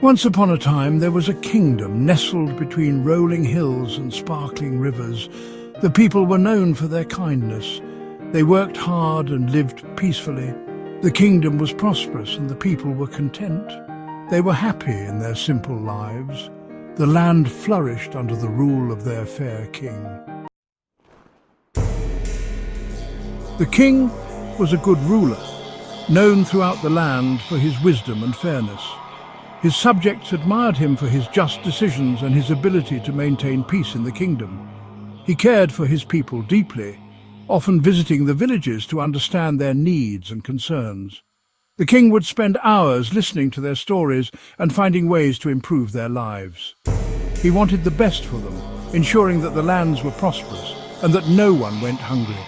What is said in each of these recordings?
Once upon a time, there was a kingdom nestled between rolling hills and sparkling rivers. The people were known for their kindness. They worked hard and lived peacefully. The kingdom was prosperous and the people were content. They were happy in their simple lives. The land flourished under the rule of their fair king. The king was a good ruler, known throughout the land for his wisdom and fairness. His subjects admired him for his just decisions and his ability to maintain peace in the kingdom. He cared for his people deeply, often visiting the villages to understand their needs and concerns. The king would spend hours listening to their stories and finding ways to improve their lives. He wanted the best for them, ensuring that the lands were prosperous and that no one went hungry.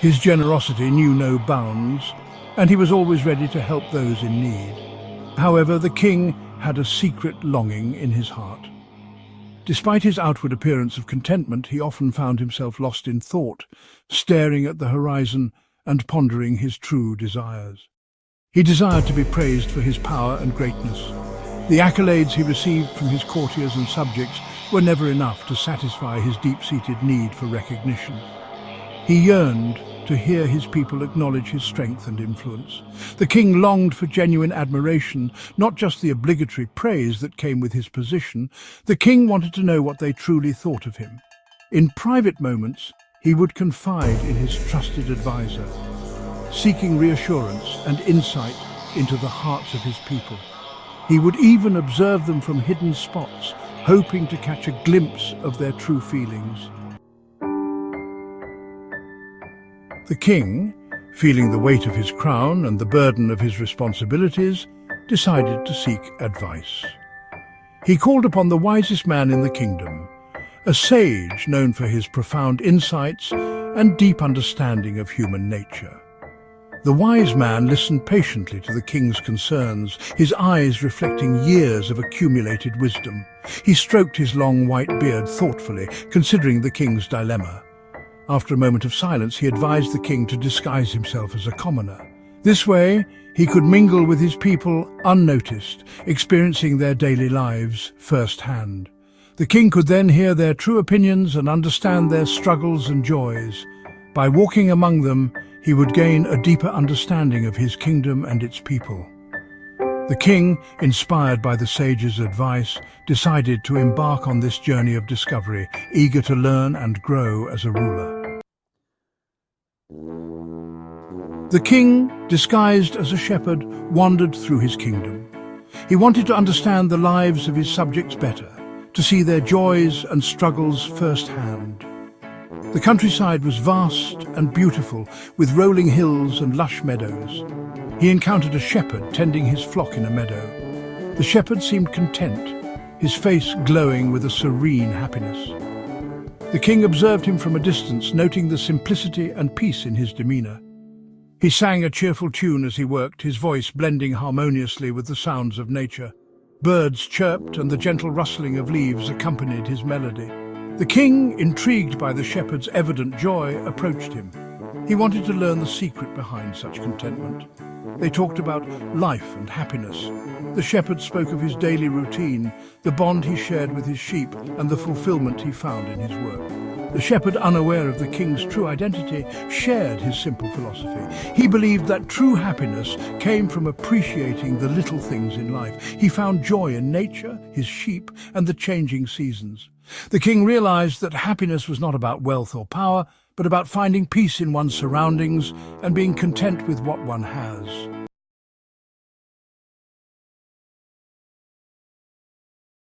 His generosity knew no bounds, and he was always ready to help those in need. However, the king had a secret longing in his heart. Despite his outward appearance of contentment, he often found himself lost in thought, staring at the horizon and pondering his true desires. He desired to be praised for his power and greatness. The accolades he received from his courtiers and subjects were never enough to satisfy his deep-seated need for recognition. He yearned to hear his people acknowledge his strength and influence. The king longed for genuine admiration, not just the obligatory praise that came with his position. The king wanted to know what they truly thought of him. In private moments, he would confide in his trusted advisor, seeking reassurance and insight into the hearts of his people. He would even observe them from hidden spots, hoping to catch a glimpse of their true feelings. The king, feeling the weight of his crown and the burden of his responsibilities, decided to seek advice. He called upon the wisest man in the kingdom, a sage known for his profound insights and deep understanding of human nature. The wise man listened patiently to the king's concerns, his eyes reflecting years of accumulated wisdom. He stroked his long white beard thoughtfully, considering the king's dilemma. After a moment of silence, he advised the king to disguise himself as a commoner. This way, he could mingle with his people unnoticed, experiencing their daily lives firsthand. The king could then hear their true opinions and understand their struggles and joys. By walking among them, he would gain a deeper understanding of his kingdom and its people. The king, inspired by the sage's advice, decided to embark on this journey of discovery, eager to learn and grow as a ruler. The king, disguised as a shepherd, wandered through his kingdom. He wanted to understand the lives of his subjects better, to see their joys and struggles firsthand. The countryside was vast and beautiful, with rolling hills and lush meadows. He encountered a shepherd tending his flock in a meadow. The shepherd seemed content, his face glowing with a serene happiness. The king observed him from a distance, noting the simplicity and peace in his demeanor. He sang a cheerful tune as he worked, his voice blending harmoniously with the sounds of nature. Birds chirped and the gentle rustling of leaves accompanied his melody. The king, intrigued by the shepherd's evident joy, approached him. He wanted to learn the secret behind such contentment. They talked about life and happiness. The shepherd spoke of his daily routine, the bond he shared with his sheep, and the fulfillment he found in his work. The shepherd, unaware of the king's true identity, shared his simple philosophy. He believed that true happiness came from appreciating the little things in life. He found joy in nature, his sheep, and the changing seasons. The king realized that happiness was not about wealth or power, but about finding peace in one's surroundings and being content with what one has.